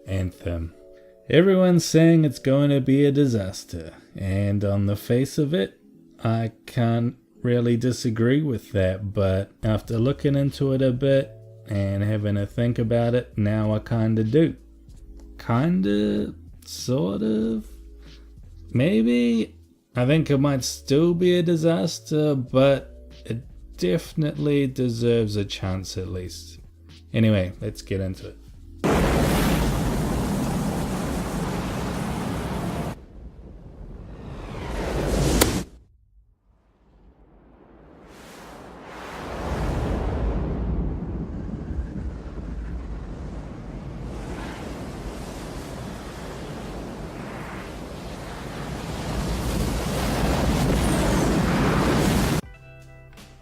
Anthem. Everyone's saying it's going to be a disaster, and on the face of it, I can't really disagree with that, but after looking into it a bit and having a think about it, now I kinda do. Kinda, sort of, maybe. I think it might still be a disaster, but it definitely deserves a chance at least. Anyway, let's get into it.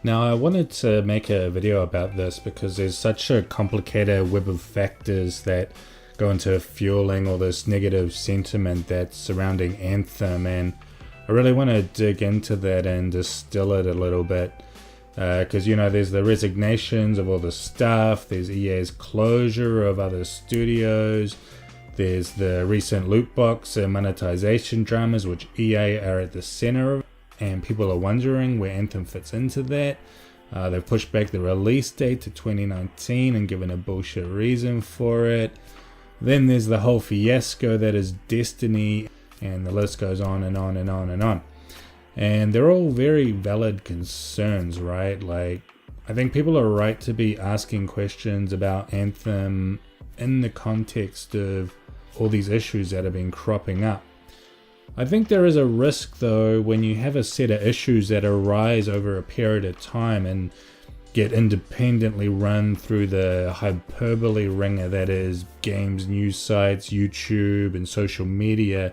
Now, I wanted to make a video about this because there's such a complicated web of factors that go into fueling all this negative sentiment that's surrounding Anthem, and I really want to dig into that and distill it a little bit. Because, there's the resignations of all the staff, there's EA's closure of other studios, there's the recent loot box and monetization dramas, which EA are at the center of. And people are wondering where Anthem fits into that. They've pushed back the release date to 2019 and given a bullshit reason for it. Then there's the whole fiasco that is Destiny, and the list goes on and on and on and on. And they're all very valid concerns, right? Like, I think people are right to be asking questions about Anthem in the context of all these issues that have been cropping up. I think there is a risk, though, when you have a set of issues that arise over a period of time and get independently run through the hyperbole ringer that is games, news sites, YouTube, and social media.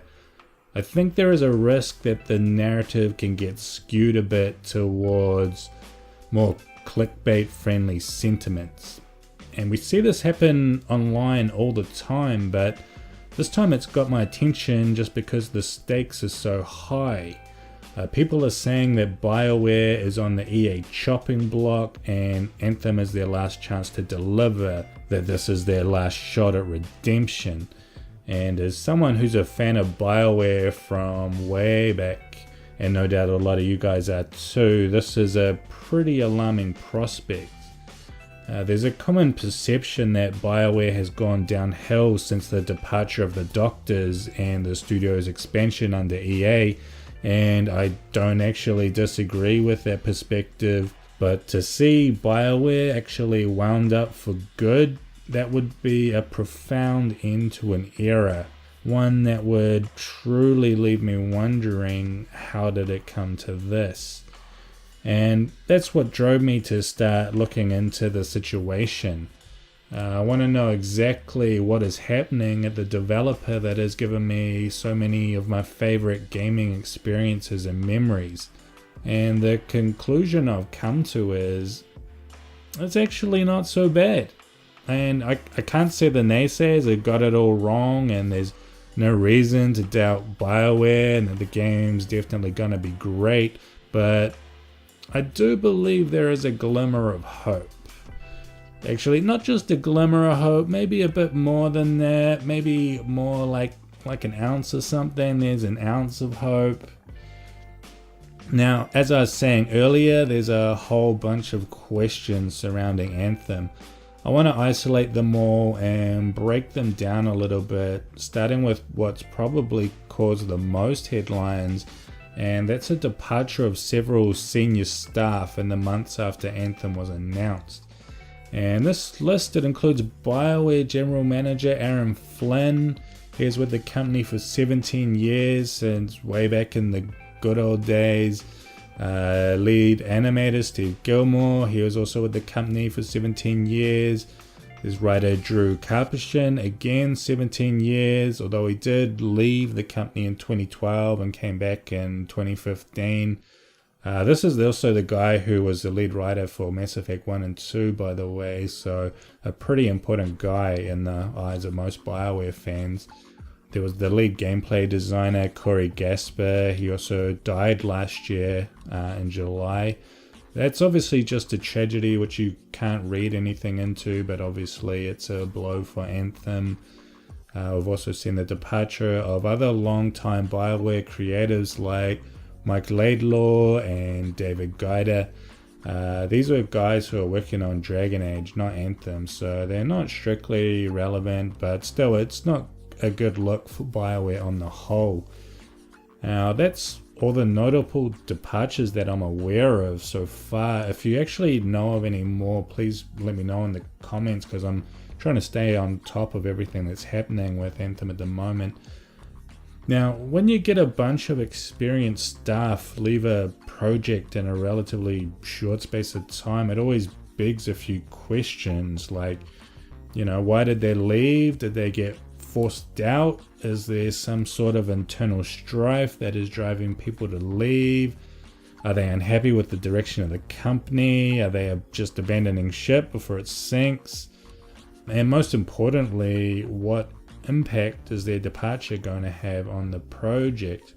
I think there is a risk that the narrative can get skewed a bit towards more clickbait-friendly sentiments. And we see this happen online all the time, but this time it's got my attention just because the stakes are so high. People are saying that Bioware is on the EA chopping block and Anthem is their last chance to deliver, that this is their last shot at redemption. And as someone who's a fan of Bioware from way back, and no doubt a lot of you guys are too, this is a pretty alarming prospect. There's a common perception that Bioware has gone downhill since the departure of the Doctors and the studio's expansion under EA, and I don't actually disagree with that perspective, but to see Bioware actually wound up for good, that would be a profound end to an era, one that would truly leave me wondering, how did it come to this? And that's what drove me to start looking into the situation. I want to know exactly what is happening at the developer that has given me so many of my favorite gaming experiences and memories. And the conclusion I've come to is, it's actually not so bad. And I can't say the naysayers have got it all wrong, and there's no reason to doubt Bioware and that the game's definitely going to be great, but I do believe there is a glimmer of hope. Actually, not just a glimmer of hope, maybe a bit more than that, maybe more like an ounce or something. There's an ounce of hope. Now, as I was saying earlier, there's a whole bunch of questions surrounding Anthem. I want to isolate them all and break them down a little bit, starting with what's probably caused the most headlines, and that's a departure of several senior staff in the months after Anthem was announced. And this list, it includes Bioware General Manager Aaron Flynn. He was with the company for 17 years, since way back in the good old days. Lead animator Steve Gilmore, he was also with the company for 17 years. There's writer Drew Karpyshyn, again 17 years, although he did leave the company in 2012 and came back in 2015. This is also the guy who was the lead writer for Mass Effect 1 and 2, by the way, so a pretty important guy in the eyes of most Bioware fans. There was the lead gameplay designer, Corey Gasper. He also died last year in July. That's obviously just a tragedy which you can't read anything into, but obviously it's a blow for Anthem. We've also seen the departure of other long-time Bioware creators like Mike Laidlaw and David Guida. These were guys who are working on Dragon Age, not Anthem, so they're not strictly relevant, but still it's not a good look for Bioware on the whole. Now that's all the notable departures that I'm aware of so far. If you actually know of any more, please let me know in the comments, because I'm trying to stay on top of everything that's happening with Anthem at the moment. Now, when you get a bunch of experienced staff leave a project in a relatively short space of time, it always begs a few questions like, why did they leave? Did they get forced out? Is there some sort of internal strife that is driving people to leave? Are they unhappy with the direction of the company? Are they just abandoning ship before it sinks? And most importantly, what impact is their departure going to have on the project?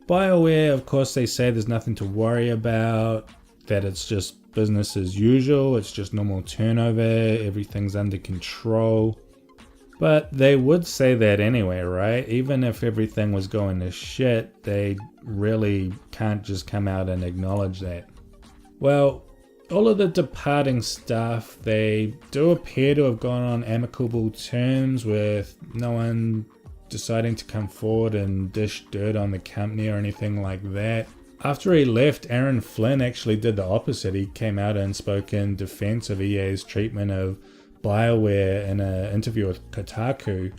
Bioware, of course, they say there's nothing to worry about, that it's just business as usual, it's just normal turnover, everything's under control. But they would say that anyway, right? Even if everything was going to shit, they really can't just come out and acknowledge that. Well, all of the departing staff, they do appear to have gone on amicable terms, with no one deciding to come forward and dish dirt on the company or anything like that. After he left, Aaron Flynn actually did the opposite. He came out and spoke in defense of EA's treatment of Bioware in an interview with Kotaku.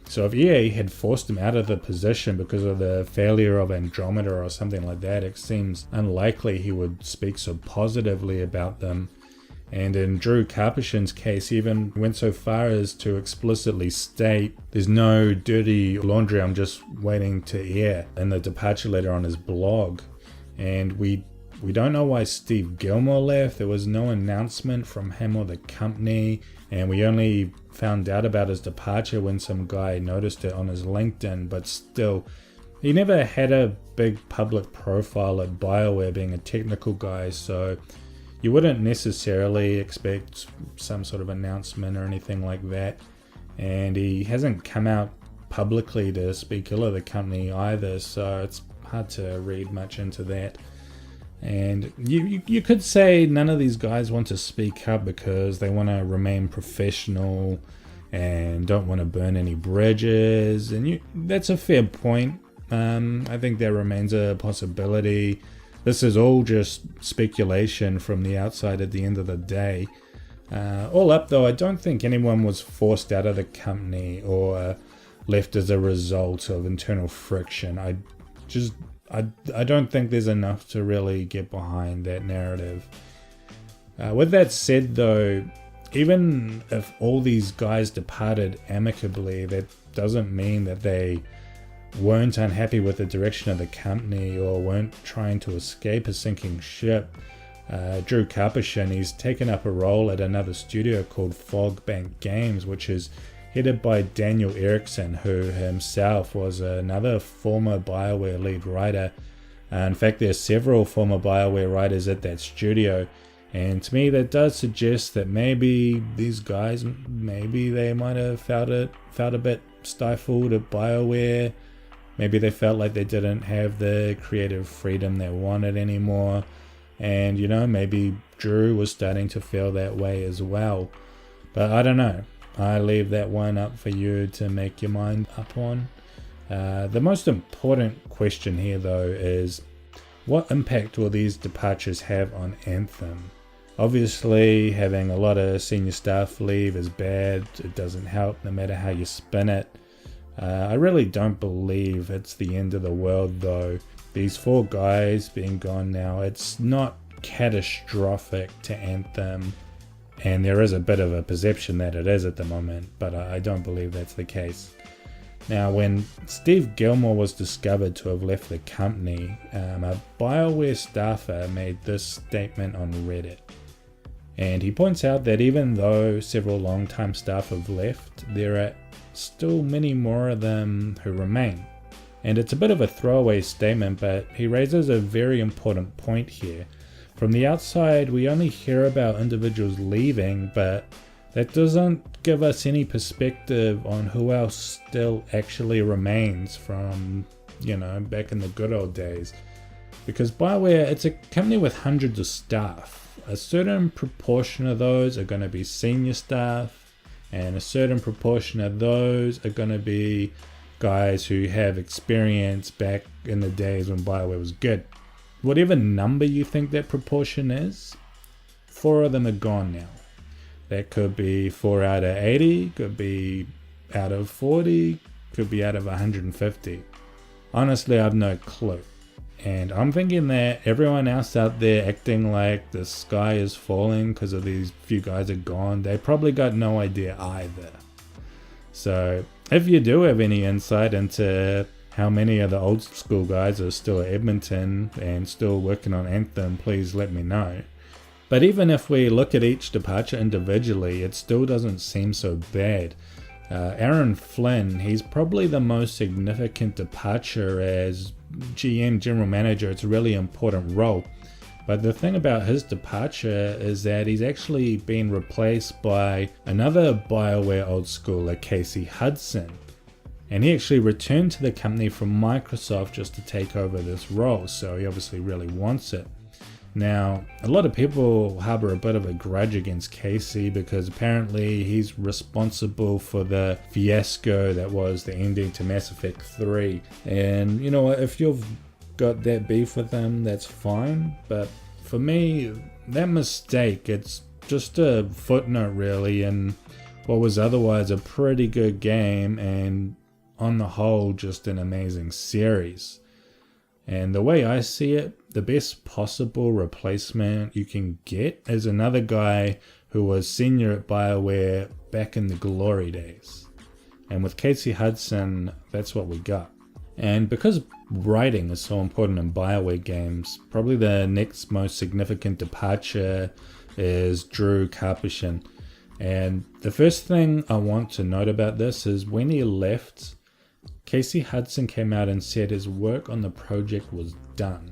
So if EA had forced him out of the position because of the failure of Andromeda or something like that, it seems unlikely he would speak so positively about them. And in Drew Karpyshyn's case, he even went so far as to explicitly state, "There's no dirty laundry I'm just waiting to air," in the departure letter on his blog. And we don't know why Steve Gilmore left. There was no announcement from him or the company, and we only found out about his departure when some guy noticed it on his LinkedIn. But still, he never had a big public profile at Bioware, being a technical guy, so you wouldn't necessarily expect some sort of announcement or anything like that. And he hasn't come out publicly to speak ill of the company either, so it's hard to read much into that. And you could say none of these guys want to speak up because they want to remain professional and don't want to burn any bridges, and that's a fair point. I think that remains a possibility. This is all just speculation from the outside at the end of the day. All up though, I don't think anyone was forced out of the company or left as a result of internal friction. I don't think there's enough to really get behind that narrative. With that said though, even if all these guys departed amicably, that doesn't mean that they weren't unhappy with the direction of the company or weren't trying to escape a sinking ship. Drew Karpyshyn, he's taken up a role at another studio called Fogbank Games, which is headed by Daniel Erickson, who himself was another former Bioware lead writer. In fact, there's several former Bioware writers at that studio, and to me that does suggest that maybe these guys, maybe they might have felt a bit stifled at Bioware. Maybe they felt like they didn't have the creative freedom they wanted anymore, and maybe Drew was starting to feel that way as well. But I don't know. I leave that one up for you to make your mind up on. The most important question here though is, what impact will these departures have on Anthem? Obviously, having a lot of senior staff leave is bad. It doesn't help no matter how you spin it. I really don't believe it's the end of the world though. These 4 guys being gone now, it's not catastrophic to Anthem. And there is a bit of a perception that it is at the moment, but I don't believe that's the case. Now, when Steve Gilmore was discovered to have left the company, a Bioware staffer made this statement on Reddit. And he points out that even though several long-time staff have left, there are still many more of them who remain. And it's a bit of a throwaway statement, but he raises a very important point here. From the outside, we only hear about individuals leaving, but that doesn't give us any perspective on who else still actually remains from, back in the good old days. Because Bioware, it's a company with hundreds of staff. A certain proportion of those are going to be senior staff, and a certain proportion of those are going to be guys who have experience back in the days when Bioware was good. Whatever number you think that proportion is, 4 of them are gone now. That could be 4 out of 80, could be out of 40, could be out of 150. Honestly, I have no clue. And I'm thinking that everyone else out there acting like the sky is falling because of these few guys are gone, they probably got no idea either. So if you do have any insight into how many of the old school guys are still at Edmonton and still working on Anthem, please let me know. But even if we look at each departure individually, it still doesn't seem so bad. Aaron Flynn, he's probably the most significant departure as GM, General Manager. It's a really important role. But the thing about his departure is that he's actually been replaced by another Bioware old schooler, Casey Hudson. And he actually returned to the company from Microsoft just to take over this role, so he obviously really wants it. Now, a lot of people harbor a bit of a grudge against Casey because apparently he's responsible for the fiasco that was the ending to Mass Effect 3. And you know what, if you've got that beef with him, that's fine. But for me, that mistake, it's just a footnote really in what was otherwise a pretty good game and on the whole just an amazing series. And the way I see it, the best possible replacement you can get is another guy who was senior at Bioware back in the glory days. And with Casey Hudson, that's what we got. And because writing is so important in Bioware games, probably the next most significant departure is Drew Karpyshyn. And the first thing I want to note about this is when he left, Casey Hudson came out and said his work on the project was done.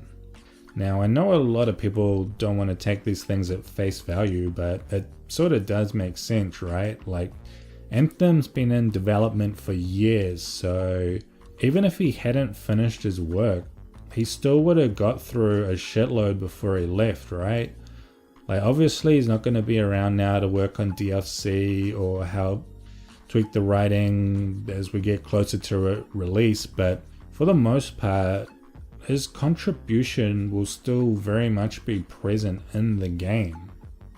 Now, I know a lot of people don't want to take these things at face value, but it sort of does make sense, right? Like, Anthem's been in development for years, so even if he hadn't finished his work, he still would have got through a shitload before he left, right? Like, obviously he's not going to be around now to work on DLC or help tweak the writing as we get closer to release, but for the most part, his contribution will still very much be present in the game.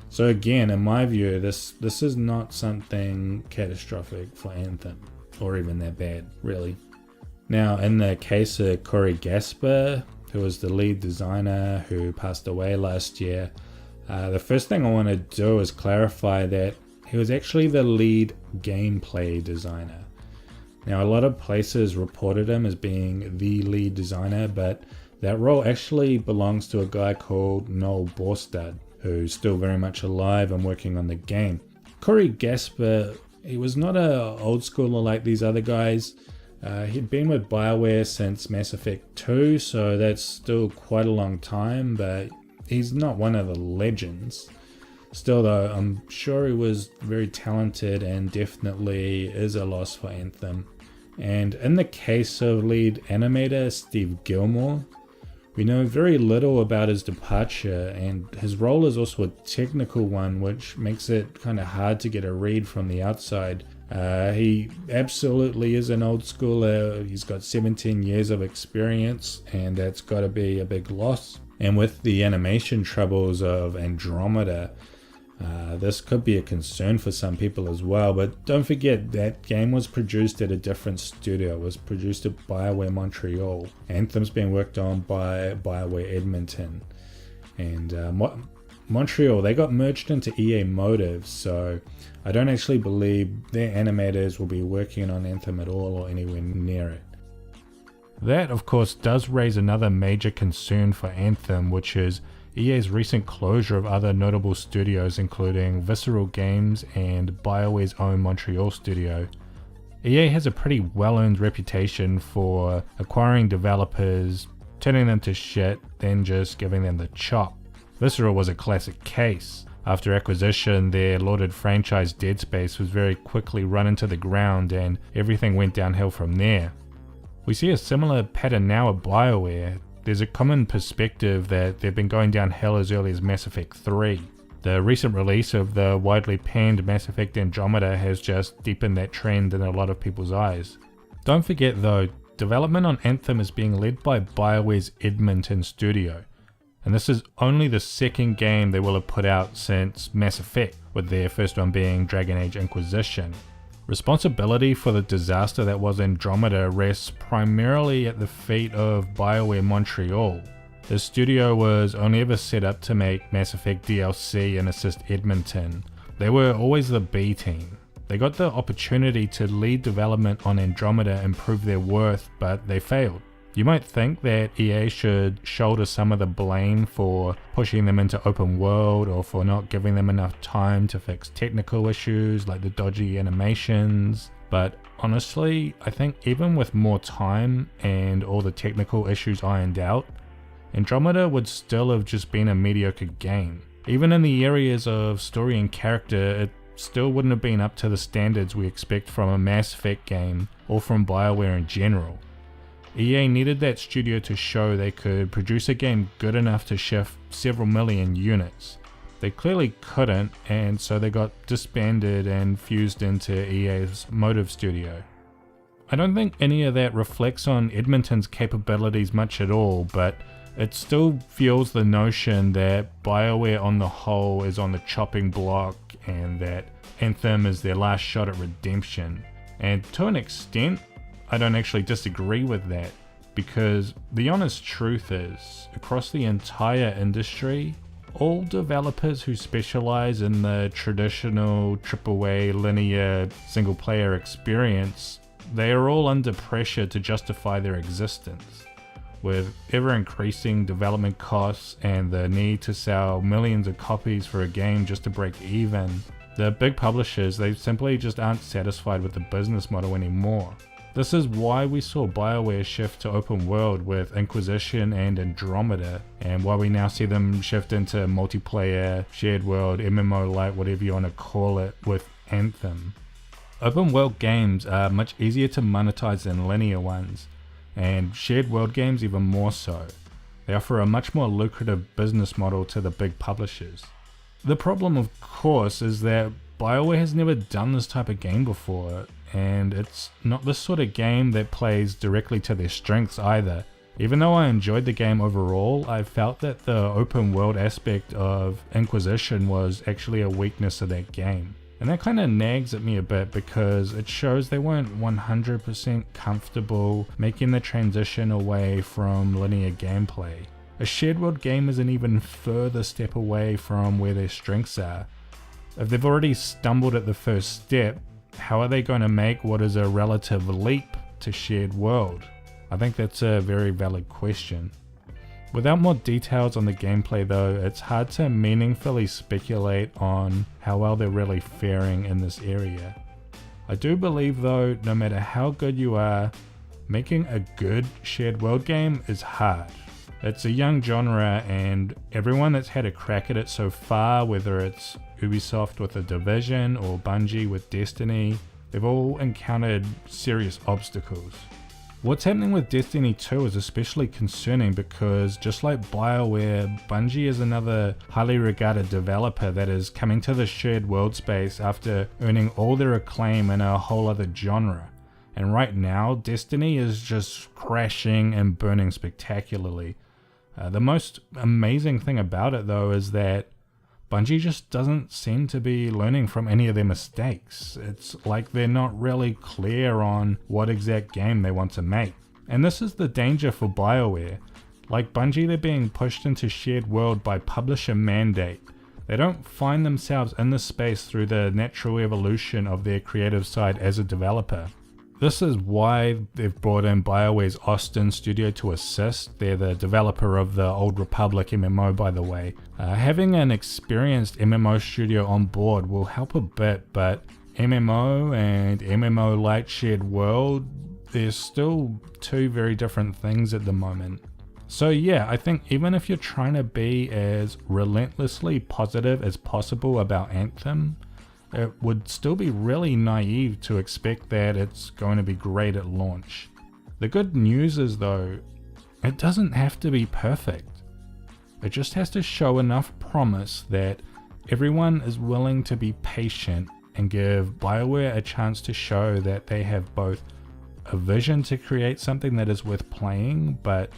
So again, in my view, this is not something catastrophic for Anthem, or even that bad, really. Now, in the case of Corey Gasper, who was the lead designer who passed away last year, the first thing I want to do is clarify that he was actually the lead gameplay designer. Now, a lot of places reported him as being the lead designer, but that role actually belongs to a guy called Noel Borstad, who's still very much alive and working on the game. Corey Gasper, he was not an old schooler like these other guys. He'd been with Bioware since Mass Effect 2, so that's still quite a long time, but he's not one of the legends. Still though, I'm sure he was very talented and definitely is a loss for Anthem. And in the case of lead animator Steve Gilmore, we know very little about his departure, and his role is also a technical one, which makes it kind of hard to get a read from the outside. He absolutely is an old schooler. He's got 17 years of experience, and that's got to be a big loss. And with the animation troubles of Andromeda, this could be a concern for some people as well, but don't forget that game was produced at a different studio. It was produced at Bioware Montreal. Anthem's been worked on by Bioware Edmonton. And Montreal, they got merged into EA Motive, so I don't actually believe their animators will be working on Anthem at all or anywhere near it. That, of course, does raise another major concern for Anthem, which is EA's recent closure of other notable studios including Visceral Games and Bioware's own Montreal studio. EA has a pretty well-earned reputation for acquiring developers, turning them to shit, then just giving them the chop. Visceral was a classic case. After acquisition, their lauded franchise Dead Space was very quickly run into the ground and everything went downhill from there. We see a similar pattern now at Bioware. There's a common perspective that they've been going downhill as early as Mass Effect 3. The recent release of the widely panned Mass Effect Andromeda has just deepened that trend in a lot of people's eyes. Don't forget though, development on Anthem is being led by Bioware's Edmonton studio, and this is only the second game they will have put out since Mass Effect, with their first one being Dragon Age Inquisition. Responsibility for the disaster that was Andromeda rests primarily at the feet of Bioware Montreal. The studio was only ever set up to make Mass Effect DLC and assist Edmonton. They were always the B team. They got the opportunity to lead development on Andromeda and prove their worth, but they failed. You might think that EA should shoulder some of the blame for pushing them into open world or for not giving them enough time to fix technical issues like the dodgy animations, but honestly, I think even with more time and all the technical issues ironed out, Andromeda would still have just been a mediocre game. Even in the areas of story and character, it still wouldn't have been up to the standards we expect from a Mass Effect game or from Bioware in general. EA needed that studio to show they could produce a game good enough to shift several million units. They clearly couldn't, and so they got disbanded and fused into EA's Motive Studio. I don't think any of that reflects on Edmonton's capabilities much at all, but it still fuels the notion that Bioware on the whole is on the chopping block and that Anthem is their last shot at redemption. And to an extent, I don't actually disagree with that, because the honest truth is, across the entire industry, all developers who specialize in the traditional AAA linear single player experience, they are all under pressure to justify their existence. With ever increasing development costs and the need to sell millions of copies for a game just to break even, the big publishers, they simply just aren't satisfied with the business model anymore. This is why we saw Bioware shift to open world with Inquisition and Andromeda, and why we now see them shift into multiplayer, shared world, MMO light, whatever you want to call it, with Anthem. Open world games are much easier to monetize than linear ones, and shared world games even more so. They offer a much more lucrative business model to the big publishers. The problem, of course, is that Bioware has never done this type of game before, and it's not the sort of game that plays directly to their strengths either. Even though I enjoyed the game overall, I felt that the open world aspect of Inquisition was actually a weakness of that game. And that kind of nags at me a bit because it shows they weren't 100% comfortable making the transition away from linear gameplay. A shared world game is an even further step away from where their strengths are. If they've already stumbled at the first step, how are they going to make what is a relative leap to shared world? I think that's a very valid question. Without more details on the gameplay though, it's hard to meaningfully speculate on how well they're really faring in this area. I do believe though, no matter how good you are, making a good shared world game is hard. It's a young genre, and everyone that's had a crack at it so far, whether it's Ubisoft with The Division or Bungie with Destiny, they've all encountered serious obstacles. What's happening with Destiny 2 is especially concerning because just like Bioware, Bungie is another highly regarded developer that is coming to the shared world space after earning all their acclaim in a whole other genre. And right now, Destiny is just crashing and burning spectacularly. The most amazing thing about it though is that Bungie just doesn't seem to be learning from any of their mistakes. It's like they're not really clear on what exact game they want to make. And this is the danger for Bioware. Like Bungie, they're being pushed into shared world by publisher mandate. They don't find themselves in this space through the natural evolution of their creative side as a developer. This is why they've brought in Bioware's Austin studio to assist. They're the developer of the Old Republic MMO, by the way. Having an experienced MMO studio on board will help a bit, but MMO and MMO Light Shared World, they're still two very different things at the moment. So yeah, I think even if you're trying to be as relentlessly positive as possible about Anthem, it would still be really naive to expect that it's going to be great at launch. The good news is though, it doesn't have to be perfect. It just has to show enough promise that everyone is willing to be patient and give Bioware a chance to show that they have both a vision to create something that is worth playing, but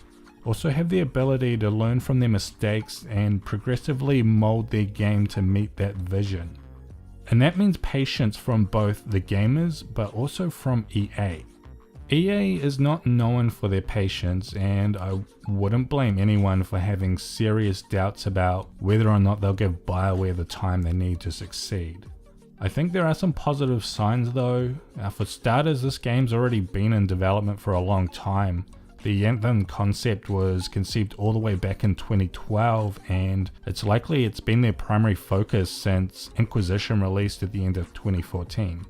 also have the ability to learn from their mistakes and progressively mold their game to meet that vision. And that means patience from both the gamers, but also from EA. EA is not known for their patience, and I wouldn't blame anyone for having serious doubts about whether or not they'll give Bioware the time they need to succeed. I think there are some positive signs though. For starters, this game's already been in development for a long time. The Anthem concept was conceived all the way back in 2012, and it's likely it's been their primary focus since Inquisition released at the end of 2014.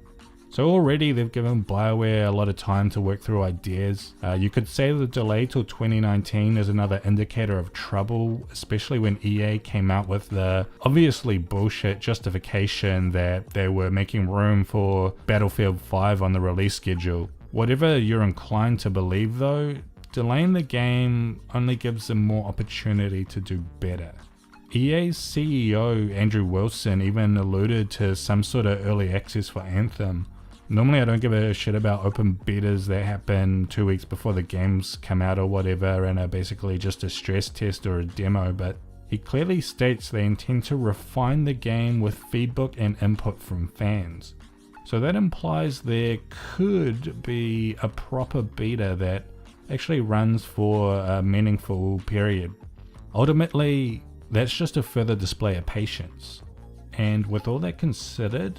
So already they've given Bioware a lot of time to work through ideas. You could say the delay till 2019 is another indicator of trouble, especially when EA came out with the obviously bullshit justification that they were making room for Battlefield 5 on the release schedule. Whatever you're inclined to believe though, delaying the game only gives them more opportunity to do better. EA's CEO Andrew Wilson even alluded to some sort of early access for Anthem. Normally I don't give a shit about open betas that happen 2 weeks before the games come out or whatever and are basically just a stress test or a demo, but he clearly states they intend to refine the game with feedback and input from fans. So that implies there could be a proper beta that actually runs for a meaningful period. Ultimately, that's just a further display of patience. And with all that considered,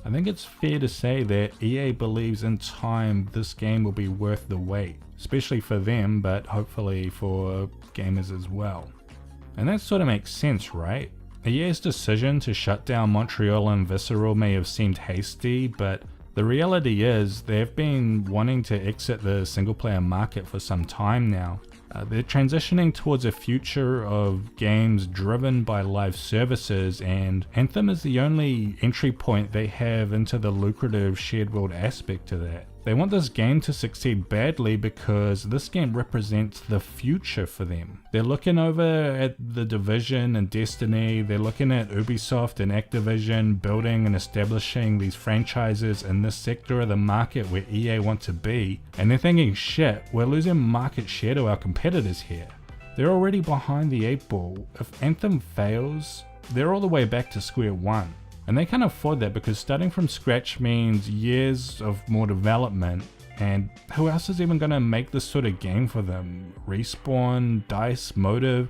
I think it's fair to say that EA believes in time this game will be worth the wait, especially for them, but hopefully for gamers as well. And that sort of makes sense, right? EA's decision to shut down Montreal and Visceral may have seemed hasty, but the reality is they've been wanting to exit the single player market for some time now. They're transitioning towards a future of games driven by live services, and Anthem is the only entry point they have into the lucrative shared world aspect to that. They want this game to succeed badly because this game represents the future for them. They're looking over at The Division and Destiny, they're looking at Ubisoft and Activision building and establishing these franchises in this sector of the market where EA want to be, and they're thinking, shit, we're losing market share to our competitors here. They're already behind the 8 ball. If Anthem fails, they're all the way back to square one. And they can't afford that because starting from scratch means years of more development, and who else is even going to make this sort of game for them? Respawn, DICE, Motive?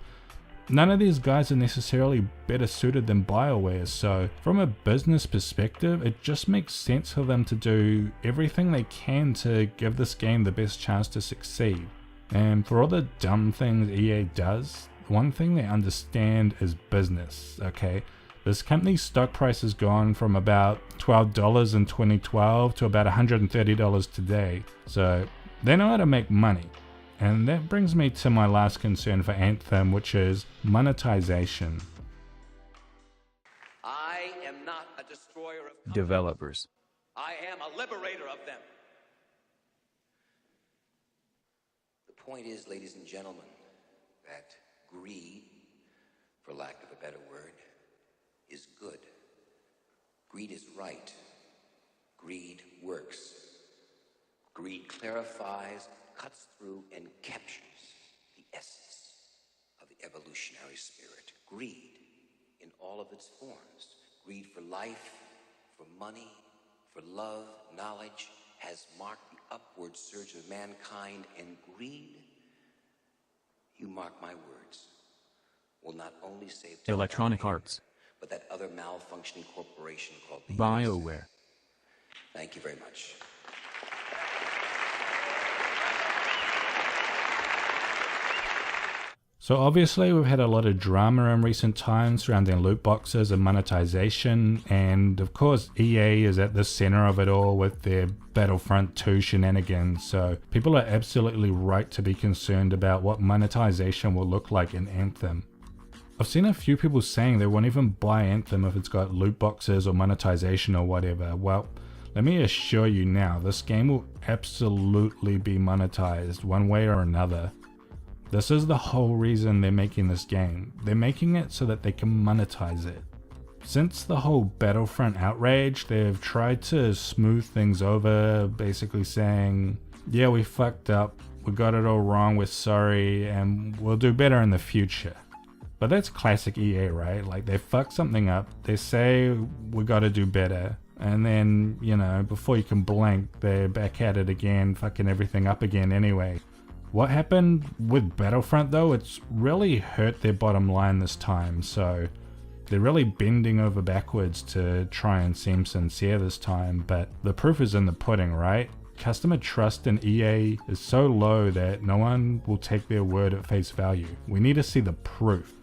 None of these guys are necessarily better suited than Bioware, so from a business perspective, it just makes sense for them to do everything they can to give this game the best chance to succeed. And for all the dumb things EA does, one thing they understand is business, okay? This company's stock price has gone from about $12 in 2012 to about $130 today, so they know how to make money. And that brings me to my last concern for Anthem, which is monetization. I am not a destroyer of companies. Developers. I am a liberator of them. The point is, ladies and gentlemen, that greed, for lack of a better word, is good. Greed is right. Greed works. Greed clarifies, cuts through, and captures the essence of the evolutionary spirit. Greed in all of its forms. Greed for life, for money, for love, knowledge, has marked the upward surge of mankind, and greed, you mark my words, will not only save Electronic Arts. but that other malfunctioning corporation called the Bioware. Thank you very much. So obviously we've had a lot of drama in recent times surrounding loot boxes and monetization, and of course EA is at the center of it all with their Battlefront 2 shenanigans, so people are absolutely right to be concerned about what monetization will look like in Anthem. I've seen a few people saying they won't even buy Anthem if it's got loot boxes or monetization or whatever. Well, let me assure you now, this game will absolutely be monetized one way or another. This is the whole reason they're making this game. They're making it so that they can monetize it. Since the whole Battlefront outrage, they've tried to smooth things over, basically saying, yeah, we fucked up, we got it all wrong, we're sorry, and we'll do better in the future. But that's classic EA, right? Like, they fuck something up, they say we gotta do better, and then, you know, before you can blink, they're back at it again, fucking everything up again anyway. What happened with Battlefront though, it's really hurt their bottom line this time, so they're really bending over backwards to try and seem sincere this time, but the proof is in the pudding, right? Customer trust in EA is so low that no one will take their word at face value. We need to see the proof.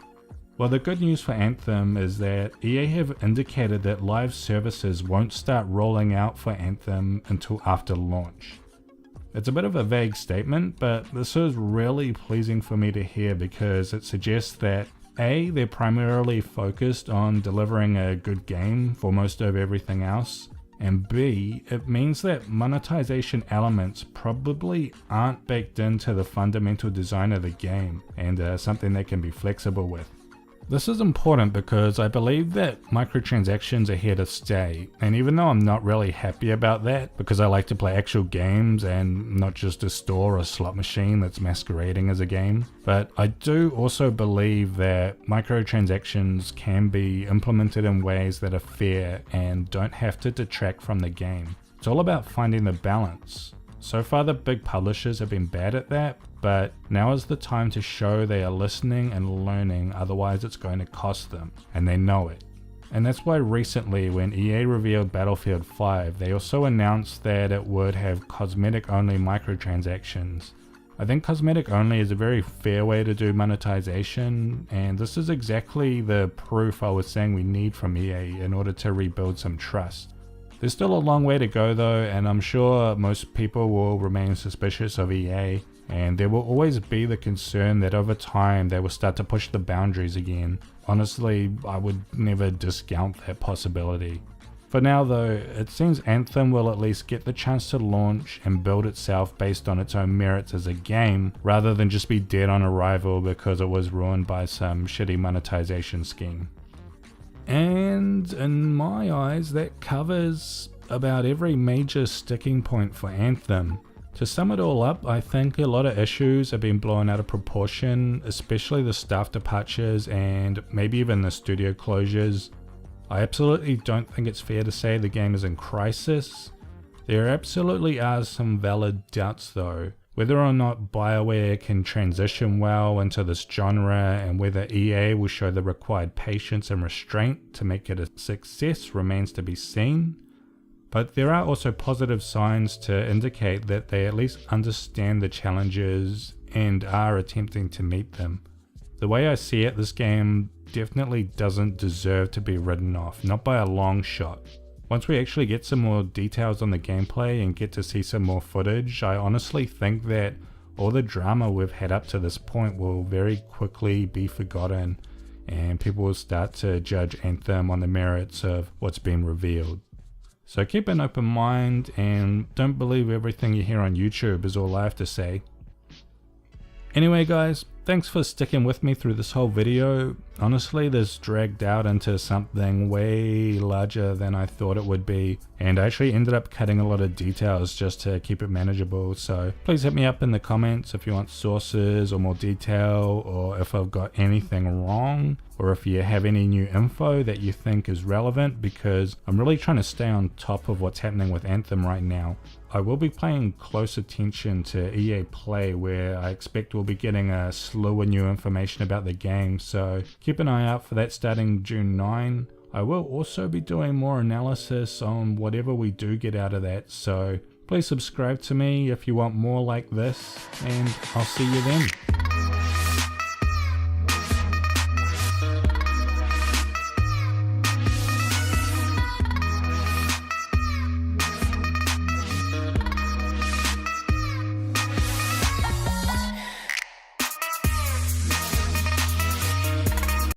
Well, the good news for Anthem is that EA have indicated that live services won't start rolling out for Anthem until after launch. It's a bit of a vague statement, but this is really pleasing for me to hear because it suggests that A, they're primarily focused on delivering a good game for most of everything else, and B, it means that monetization elements probably aren't baked into the fundamental design of the game and something they can be flexible with. This is important because I believe that microtransactions are here to stay, and even though I'm not really happy about that because I like to play actual games and not just a store or slot machine that's masquerading as a game, but I do also believe that microtransactions can be implemented in ways that are fair and don't have to detract from the game. It's all about finding the balance. So far the big publishers have been bad at that, but now is the time to show they are listening and learning, otherwise it's going to cost them, and they know it. And that's why recently when EA revealed Battlefield 5, they also announced that it would have cosmetic only microtransactions. I think cosmetic only is a very fair way to do monetization, and this is exactly the proof I was saying we need from EA in order to rebuild some trust. There's still a long way to go though, and I'm sure most people will remain suspicious of EA, and there will always be the concern that over time they will start to push the boundaries again. Honestly, I would never discount that possibility. For now though, it seems Anthem will at least get the chance to launch and build itself based on its own merits as a game, rather than just be dead on arrival because it was ruined by some shitty monetization scheme. And in my eyes, that covers about every major sticking point for Anthem. To sum it all up, I think a lot of issues have been blown out of proportion, especially the staff departures and maybe even the studio closures. I absolutely don't think it's fair to say the game is in crisis. There absolutely are some valid doubts though. Whether or not Bioware can transition well into this genre and whether EA will show the required patience and restraint to make it a success remains to be seen. But there are also positive signs to indicate that they at least understand the challenges and are attempting to meet them. The way I see it, this game definitely doesn't deserve to be written off, not by a long shot. Once we actually get some more details on the gameplay and get to see some more footage, I honestly think that all the drama we've had up to this point will very quickly be forgotten and people will start to judge Anthem on the merits of what's been revealed. So keep an open mind and don't believe everything you hear on YouTube is all I have to say. Anyway guys, thanks for sticking with me through this whole video. Honestly, this dragged out into something way larger than I thought it would be, and I actually ended up cutting a lot of details just to keep it manageable, so please hit me up in the comments if you want sources or more detail, or if I've got anything wrong, or if you have any new info that you think is relevant, because I'm really trying to stay on top of what's happening with Anthem right now. I will be paying close attention to EA Play, where I expect we'll be getting a slew of new information about the game, so keep an eye out for that starting June 9. I will also be doing more analysis on whatever we do get out of that, so please subscribe to me if you want more like this, and I'll see you then.